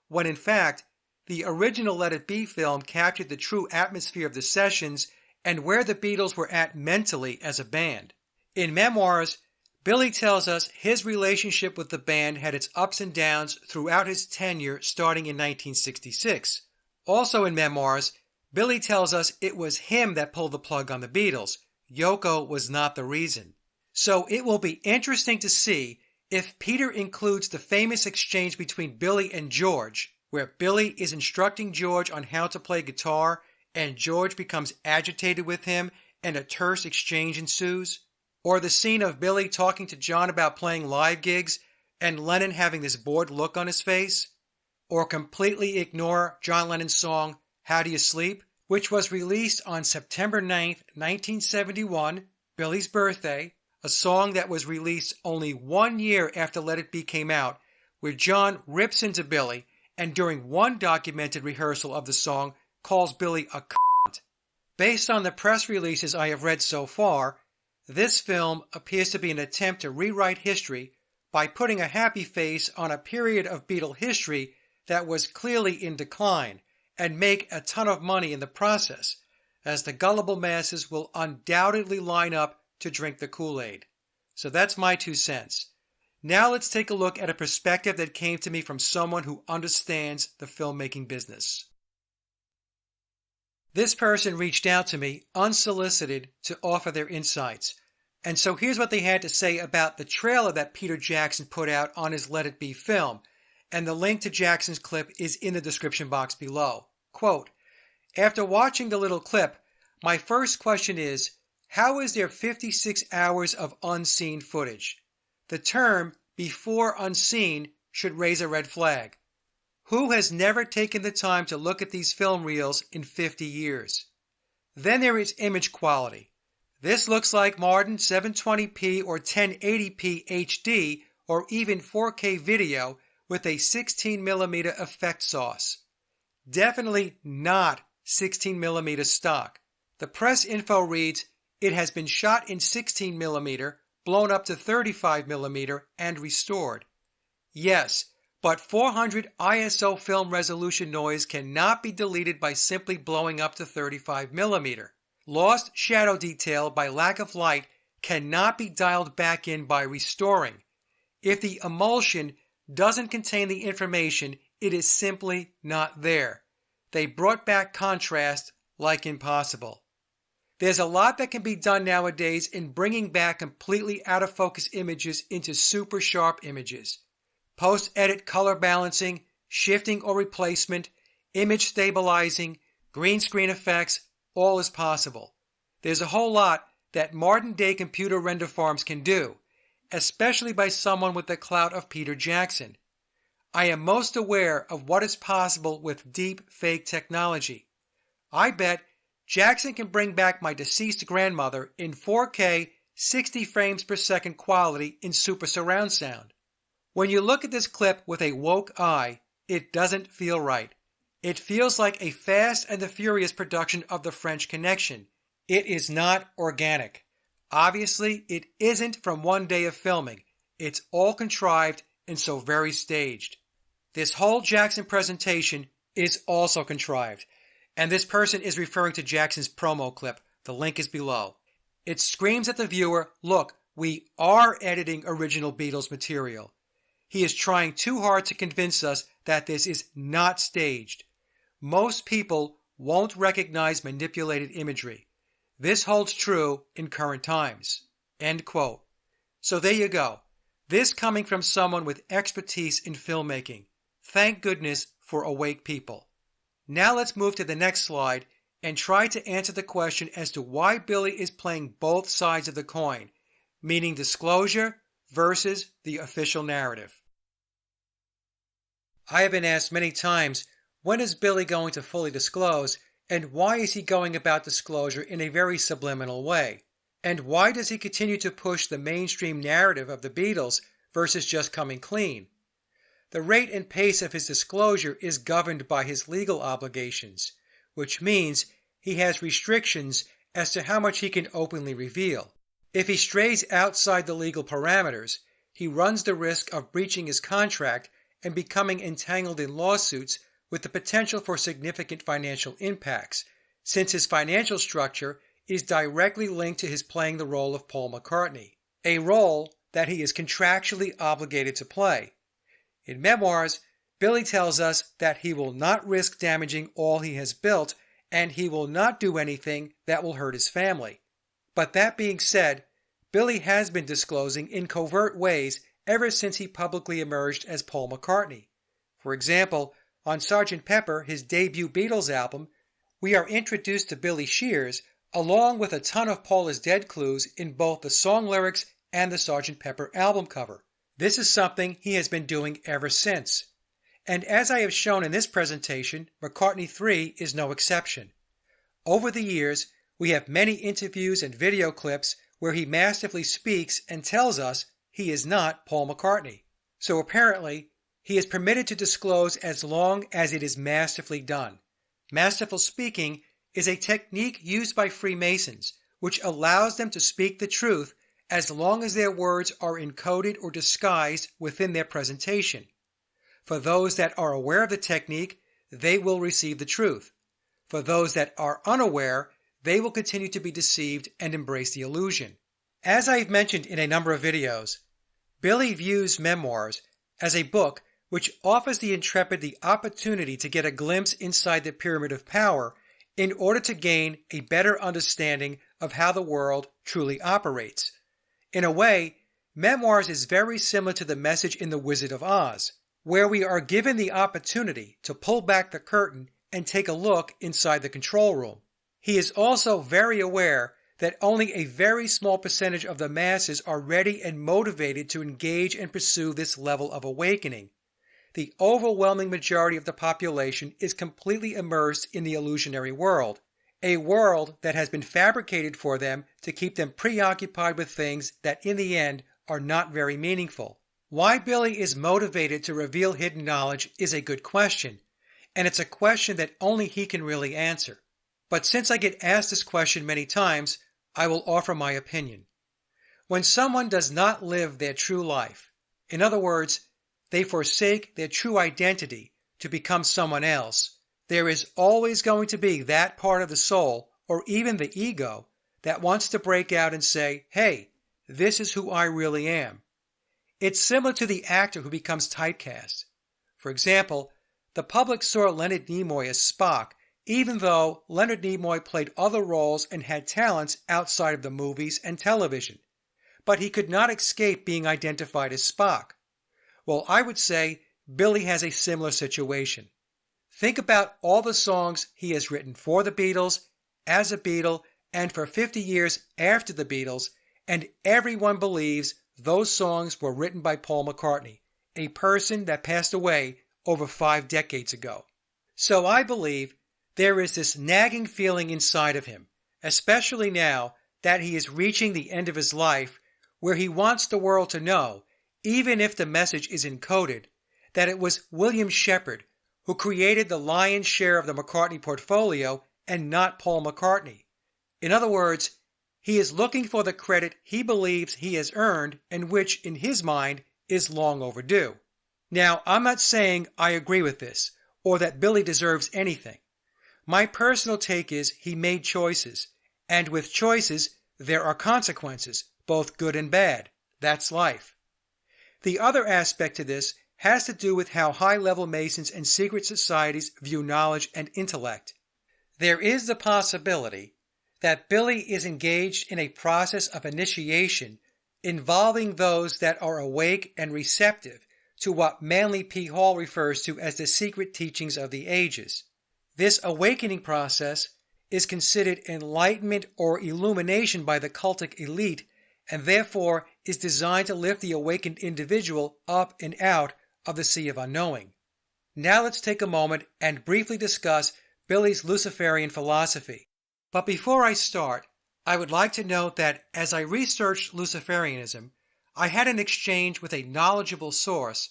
When in fact, the original Let It Be film captured the true atmosphere of the sessions and where the Beatles were at mentally as a band. In Memoirs, Billy tells us his relationship with the band had its ups and downs throughout his tenure starting in 1966. Also in Memoirs, Billy tells us it was him that pulled the plug on the Beatles. Yoko was not the reason. So it will be interesting to see if Peter includes the famous exchange between Billy and George, where Billy is instructing George on how to play guitar and George becomes agitated with him and a terse exchange ensues. Or the scene of Billy talking to John about playing live gigs and Lennon having this bored look on his face. Or completely ignore John Lennon's song, How Do You Sleep, which was released on September 9th, 1971, Billy's birthday, a song that was released only 1 year after Let It Be came out, where John rips into Billy and during one documented rehearsal of the song calls Billy a cunt. Based on the press releases I have read so far, this film appears to be an attempt to rewrite history by putting a happy face on a period of Beatle history that was clearly in decline and make a ton of money in the process, as the gullible masses will undoubtedly line up to drink the Kool-Aid. So that's my 2 cents. Now let's take a look at a perspective that came to me from someone who understands the filmmaking business. This person reached out to me unsolicited to offer their insights. And so here's what they had to say about the trailer that Peter Jackson put out on his Let It Be film. And the link to Jackson's clip is in the description box below. Quote, "After watching the little clip, my first question is, how is there 56 hours of unseen footage? The term before unseen should raise a red flag. Who has never taken the time to look at these film reels in 50 years? Then there is image quality. This looks like modern 720p or 1080p HD or even 4K video with a 16mm effect sauce. Definitely not 16mm stock. The press info reads, it has been shot in 16mm, blown up to 35mm, and restored. Yes, but 400 ISO film resolution noise cannot be deleted by simply blowing up to 35mm. Lost shadow detail by lack of light cannot be dialed back in by restoring. If the emulsion doesn't contain the information, it is simply not there. They brought back contrast like impossible. There's a lot that can be done nowadays in bringing back completely out of focus images into super sharp images. Post-edit color balancing, shifting or replacement, image stabilizing, green screen effects, all is possible. There's a whole lot that modern-day computer render farms can do, especially by someone with the clout of Peter Jackson. I am most aware of what is possible with deep fake technology. I bet Jackson can bring back my deceased grandmother in 4K 60 frames per second quality in super surround sound. When you look at this clip with a woke eye, it doesn't feel right. It feels like a Fast and the Furious production of The French Connection. It is not organic. Obviously, it isn't from one day of filming. It's all contrived and so very staged. This whole Jackson presentation is also contrived. And this person is referring to Jackson's promo clip. The link is below. It screams at the viewer, look, we are editing original Beatles material. He is trying too hard to convince us that this is not staged. Most people won't recognize manipulated imagery. This holds true in current times. End quote. So there you go. This coming from someone with expertise in filmmaking. Thank goodness for awake people. Now let's move to the next slide and try to answer the question as to why Billy is playing both sides of the coin, meaning disclosure versus the official narrative. I have been asked many times, when is Billy going to fully disclose, and why is he going about disclosure in a very subliminal way? And why does he continue to push the mainstream narrative of the Beatles versus just coming clean? The rate and pace of his disclosure is governed by his legal obligations, which means he has restrictions as to how much he can openly reveal. If he strays outside the legal parameters, he runs the risk of breaching his contract and becoming entangled in lawsuits with the potential for significant financial impacts, since his financial structure is directly linked to his playing the role of Paul McCartney, a role that he is contractually obligated to play. In Memoirs, Billy tells us that he will not risk damaging all he has built, and he will not do anything that will hurt his family. But that being said, Billy has been disclosing in covert ways ever since he publicly emerged as Paul McCartney. For example, on Sgt. Pepper, his debut Beatles album, we are introduced to Billy Shears along with a ton of Paul is Dead clues in both the song lyrics and the Sgt. Pepper album cover. This is something he has been doing ever since. And as I have shown in this presentation, McCartney 3 is no exception. Over the years, we have many interviews and video clips where he masterfully speaks and tells us he is not Paul McCartney. So apparently, he is permitted to disclose as long as it is masterfully done. Masterful speaking is a technique used by Freemasons, which allows them to speak the truth as long as their words are encoded or disguised within their presentation. For those that are aware of the technique, they will receive the truth. For those that are unaware, they will continue to be deceived and embrace the illusion. As I've mentioned in a number of videos, Billy views Memoirs as a book which offers the intrepid the opportunity to get a glimpse inside the pyramid of power in order to gain a better understanding of how the world truly operates. In a way, Memoirs is very similar to the message in The Wizard of Oz, where we are given the opportunity to pull back the curtain and take a look inside the control room. He is also very aware that only a very small percentage of the masses are ready and motivated to engage and pursue this level of awakening. The overwhelming majority of the population is completely immersed in the illusionary world, a world that has been fabricated for them to keep them preoccupied with things that in the end are not very meaningful. Why Billy is motivated to reveal hidden knowledge is a good question, and it's a question that only he can really answer. But since I get asked this question many times, I will offer my opinion. When someone does not live their true life, in other words, they forsake their true identity to become someone else, there is always going to be that part of the soul, or even the ego, that wants to break out and say, hey, this is who I really am. It's similar to the actor who becomes typecast. For example, the public saw Leonard Nimoy as Spock, even though Leonard Nimoy played other roles and had talents outside of the movies and television. But he could not escape being identified as Spock. Well, I would say Billy has a similar situation. Think about all the songs he has written for the Beatles, as a Beatle, and for 50 years after the Beatles, and everyone believes those songs were written by Paul McCartney, a person that passed away over 5 decades ago. So I believe there is this nagging feeling inside of him, especially now that he is reaching the end of his life, where he wants the world to know, even if the message is encoded, that it was William Shepard who created the lion's share of the McCartney portfolio and not Paul McCartney. In other words, he is looking for the credit he believes he has earned and which, in his mind, is long overdue. Now, I'm not saying I agree with this, or that Billy deserves anything. My personal take is he made choices, and with choices, there are consequences, both good and bad. That's life. The other aspect to this has to do with how high-level Masons and secret societies view knowledge and intellect. There is the possibility that Billy is engaged in a process of initiation involving those that are awake and receptive to what Manly P. Hall refers to as the secret teachings of the ages. This awakening process is considered enlightenment or illumination by the cultic elite, and therefore is designed to lift the awakened individual up and out of the sea of unknowing. Now let's take a moment and briefly discuss Billy's Luciferian philosophy. But before I start, I would like to note that as I researched Luciferianism, I had an exchange with a knowledgeable source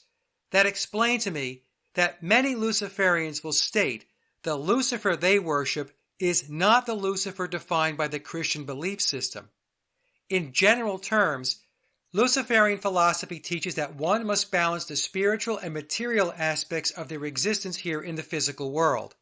that explained to me that many Luciferians will state the Lucifer they worship is not the Lucifer defined by the Christian belief system. In general terms, Luciferian philosophy teaches that one must balance the spiritual and material aspects of their existence here in the physical world.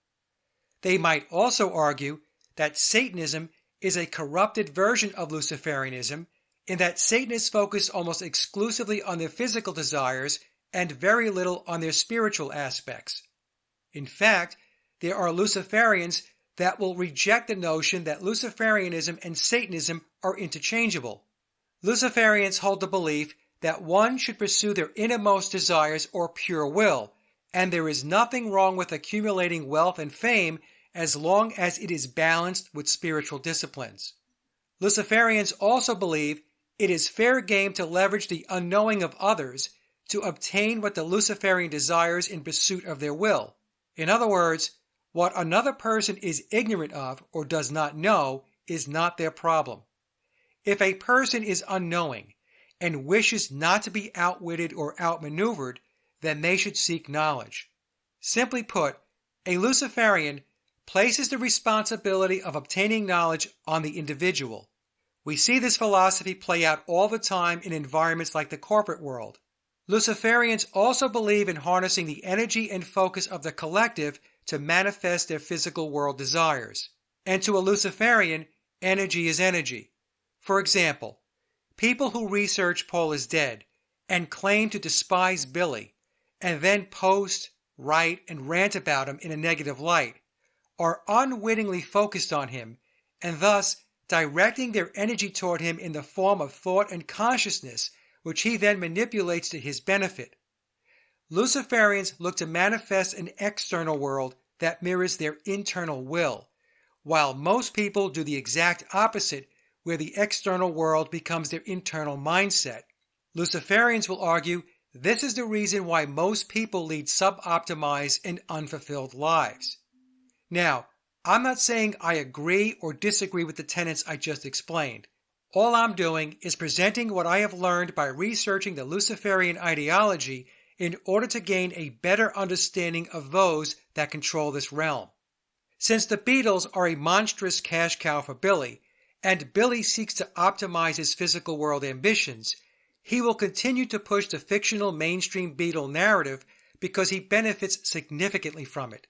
They might also argue that Satanism is a corrupted version of Luciferianism in that Satanists focus almost exclusively on their physical desires and very little on their spiritual aspects. In fact, there are Luciferians that will reject the notion that Luciferianism and Satanism are interchangeable. Luciferians hold the belief that one should pursue their innermost desires or pure will, and there is nothing wrong with accumulating wealth and fame as long as it is balanced with spiritual disciplines. Luciferians also believe it is fair game to leverage the unknowing of others to obtain what the Luciferian desires in pursuit of their will. In other words, what another person is ignorant of or does not know is not their problem. If a person is unknowing and wishes not to be outwitted or outmaneuvered, then they should seek knowledge. Simply put, a Luciferian places the responsibility of obtaining knowledge on the individual. We see this philosophy play out all the time in environments like the corporate world. Luciferians also believe in harnessing the energy and focus of the collective to manifest their physical world desires. And to a Luciferian, energy is energy. For example, people who research Paul is dead and claim to despise Billy and then post, write, and rant about him in a negative light are unwittingly focused on him and thus directing their energy toward him in the form of thought and consciousness, which he then manipulates to his benefit. Luciferians look to manifest an external world that mirrors their internal will, while most people do the exact opposite, where the external world becomes their internal mindset. Luciferians will argue this is the reason why most people lead suboptimized and unfulfilled lives. Now, I'm not saying I agree or disagree with the tenets I just explained. All I'm doing is presenting what I have learned by researching the Luciferian ideology in order to gain a better understanding of those that control this realm. Since the Beatles are a monstrous cash cow for Billy, and Billy seeks to optimize his physical world ambitions, he will continue to push the fictional mainstream Beatle narrative because he benefits significantly from it.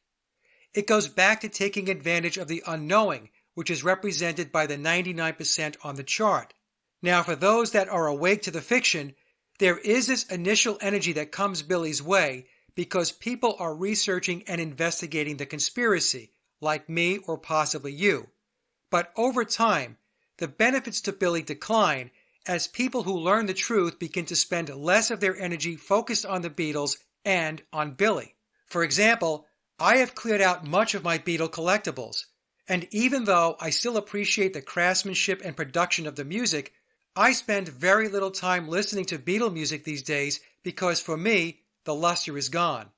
It goes back to taking advantage of the unknowing, which is represented by the 99% on the chart. Now, for those that are awake to the fiction, there is this initial energy that comes Billy's way because people are researching and investigating the conspiracy, like me or possibly you. But over time, the benefits to Billy decline as people who learn the truth begin to spend less of their energy focused on the Beatles and on Billy. For example, I have cleared out much of my Beatle collectibles, and even though I still appreciate the craftsmanship and production of the music, I spend very little time listening to Beatle music these days because for me, the luster is gone.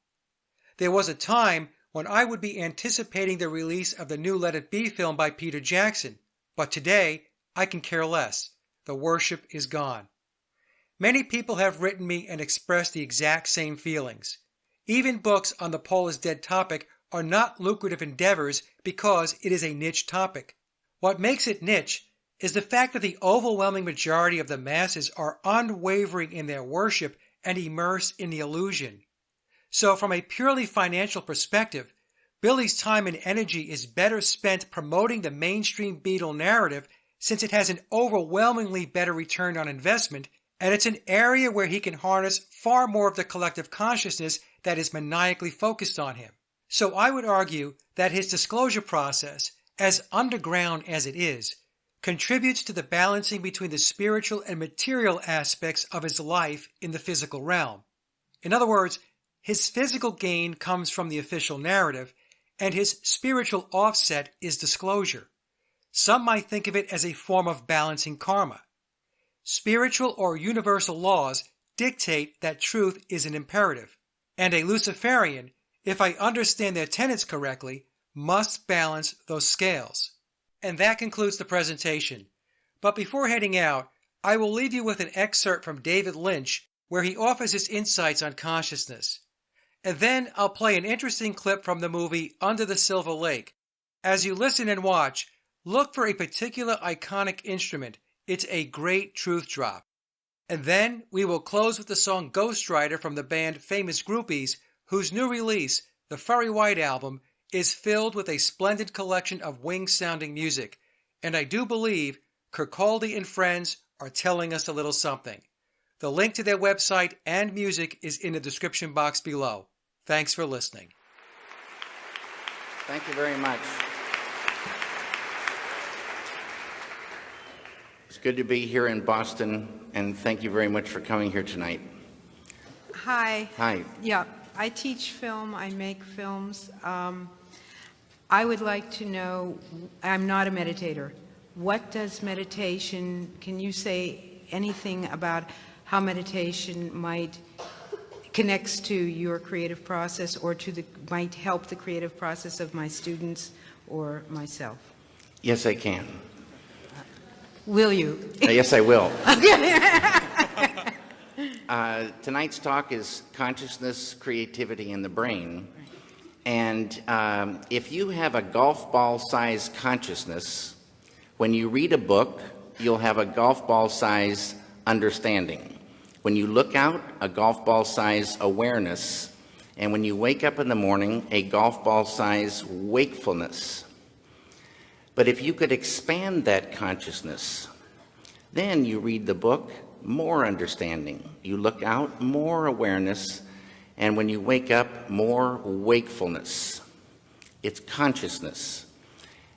There was a time when I would be anticipating the release of the new Let It Be film by Peter Jackson, but today I can care less. The worship is gone. Many people have written me and expressed the exact same feelings. Even books on the Paul is dead topic are not lucrative endeavors because it is a niche topic. What makes it niche is the fact that the overwhelming majority of the masses are unwavering in their worship and immersed in the illusion. So from a purely financial perspective, Billy's time and energy is better spent promoting the mainstream Beatle narrative since it has an overwhelmingly better return on investment, and it's an area where he can harness far more of the collective consciousness that is maniacally focused on him. So I would argue that his disclosure process, as underground as it is, contributes to the balancing between the spiritual and material aspects of his life in the physical realm. In other words, his physical gain comes from the official narrative, and his spiritual offset is disclosure. Some might think of it as a form of balancing karma. Spiritual or universal laws dictate that truth is an imperative, and a Luciferian, if I understand their tenets correctly, must balance those scales. And that concludes the presentation. But before heading out, I will leave you with an excerpt from David Lynch where he offers his insights on consciousness. And then I'll play an interesting clip from the movie Under the Silver Lake. As you listen and watch, look for a particular iconic instrument. It's a great truth drop. And then we will close with the song Ghost Rider from the band Famous Groupies, whose new release, the Furry White album, is filled with a splendid collection of wing-sounding music. And I do believe Kirkcaldy and friends are telling us a little something. The link to their website and music is in the description box below. Thanks for listening. Thank you very much. It's good to be here in Boston, and thank you very much for coming here tonight. Hi. Hi. Yeah, I teach film, I make films. I would like to know, I'm not a meditator. What does meditation, can you say anything about how meditation might connects to your creative process or might help the creative process of my students or myself? Yes, I can. Will you? Yes, I will. Tonight's talk is consciousness, creativity, and the brain. And if you have a golf ball-sized consciousness, when you read a book, you'll have a golf ball-sized understanding. When you look out, a golf ball-sized awareness. And when you wake up in the morning, a golf ball-sized wakefulness. But if you could expand that consciousness, then you read the book, more understanding. You look out, more awareness. And when you wake up, more wakefulness. It's consciousness.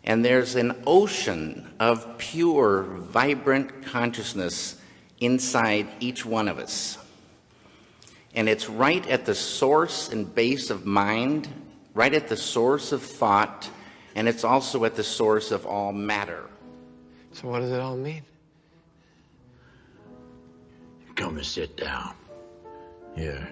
And there's an ocean of pure, vibrant consciousness inside each one of us. And it's right at the source and base of mind, right at the source of thought, and it's also at the source of all matter. So what does it all mean? Come and sit down. Here.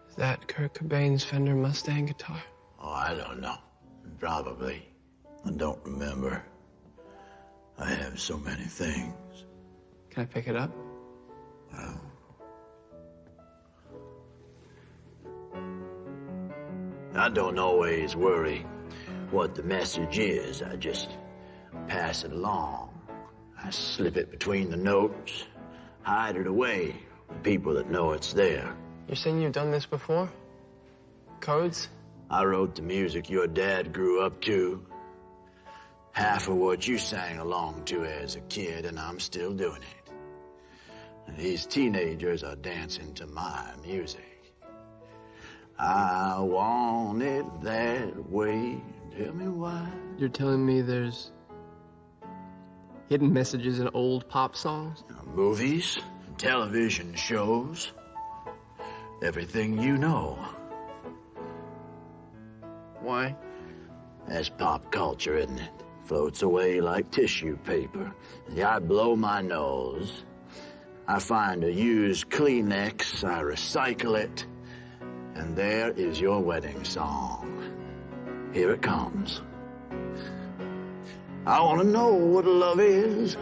Is that Kurt Cobain's Fender Mustang guitar? Oh, I don't know. Probably. I don't remember. I have so many things. Can I pick it up? Well, I don't always worry what the message is. I just pass it along. I slip it between the notes, hide it away from people that know it's there. You're saying you've done this before? Codes? I wrote the music your dad grew up to. Half of what you sang along to as a kid, and I'm still doing it. And these teenagers are dancing to my music. I want it that way. Tell me why. You're telling me there's hidden messages in old pop songs? Movies, television shows, everything you know. Why? That's pop culture, isn't it? Floats away like tissue paper. I blow my nose. I find a used Kleenex, I recycle it, and there is your wedding song. Here it comes. I want to know what love is.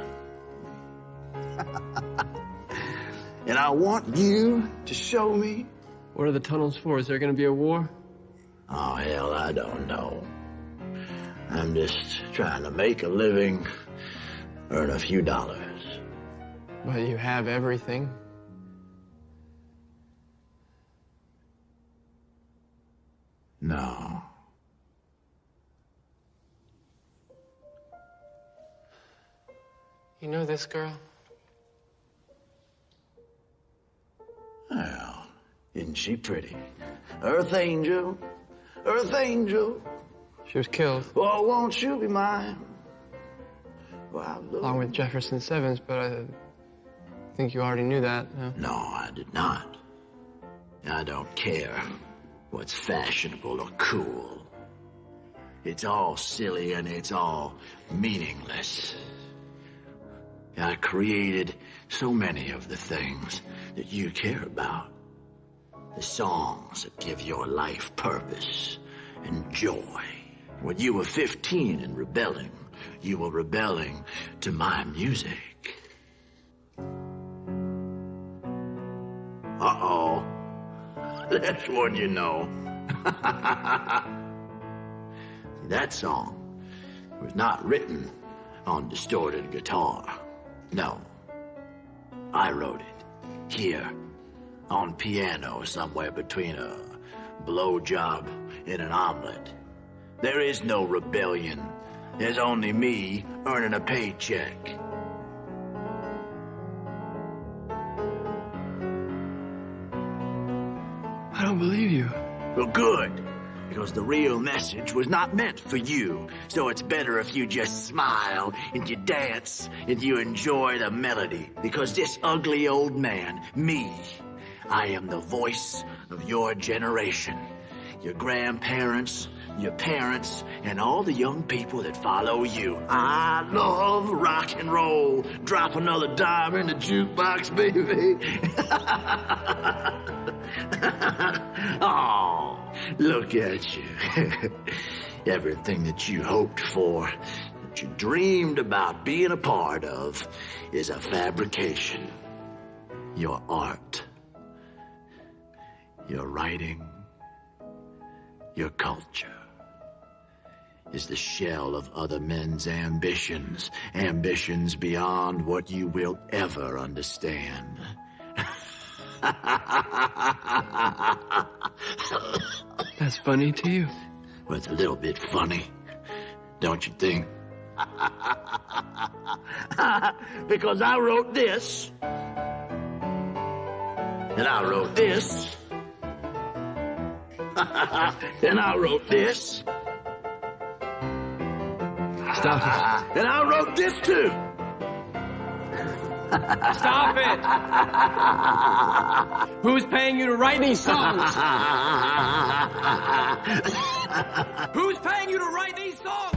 And I want you to show me. What are the tunnels for? Is there going to be a war? Oh, hell, I don't know. I'm just trying to make a living, earn a few dollars. But you have everything. No. You know this girl? Well, isn't she pretty? Earth angel, earth angel. She was killed. Oh, won't you be mine? Along with Jefferson Sevens, but I think you already knew that. No? No, I did not. I don't care what's fashionable or cool. It's all silly and it's all meaningless. I created so many of the things that you care about. The songs that give your life purpose and joy. When you were 15 and rebelling, you were rebelling to my music. Uh-oh. That's one you know. That song was not written on distorted guitar. No. I wrote it here on piano somewhere between a blowjob and an omelet. There is no rebellion. There's only me earning a paycheck. I don't believe you. Well, good. Because the real message was not meant for you. So it's better if you just smile and you dance and you enjoy the melody. Because this ugly old man, me, I am the voice of your generation. Your grandparents, your parents, and all the young people that follow you. I love rock and roll. Drop another dime in the jukebox, baby. Oh, look at you. Everything that you hoped for, that you dreamed about being a part of, is a fabrication. Your art, your writing, your culture is the shell of other men's ambitions, ambitions beyond what you will ever understand. That's funny to you. Well, it's a little bit funny, don't you think? Because I wrote this, and I wrote this, and I wrote this. Stop it. And I wrote this too. Stop it! Who's paying you to write these songs? Who's paying you to write these songs?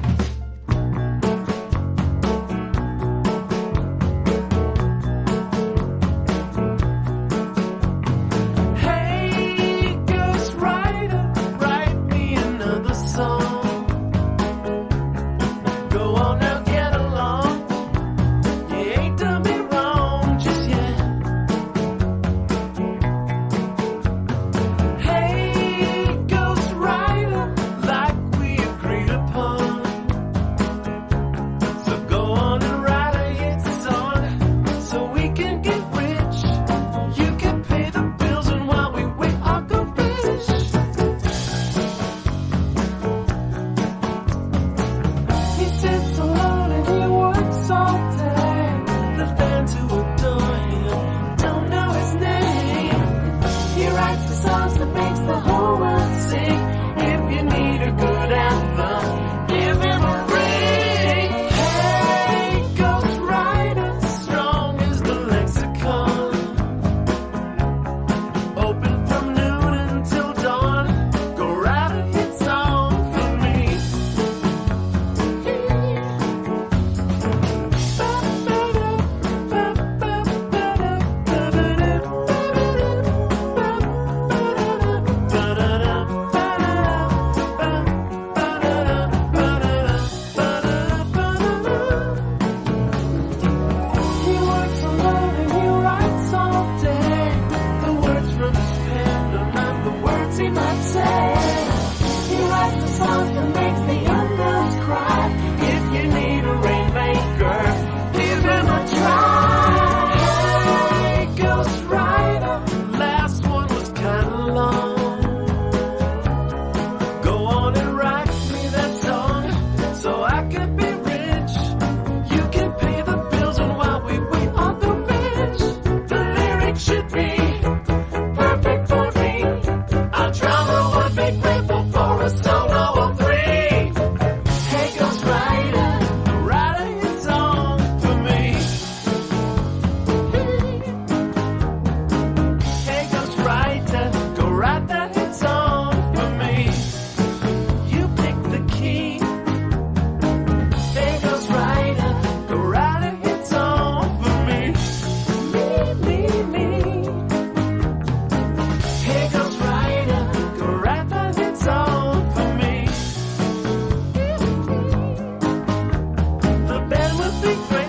Hey, ghostwriter, write me another song. Go on now, get along. You ain't done me wrong just yet. Hey, ghostwriter, like we agreed upon. secret.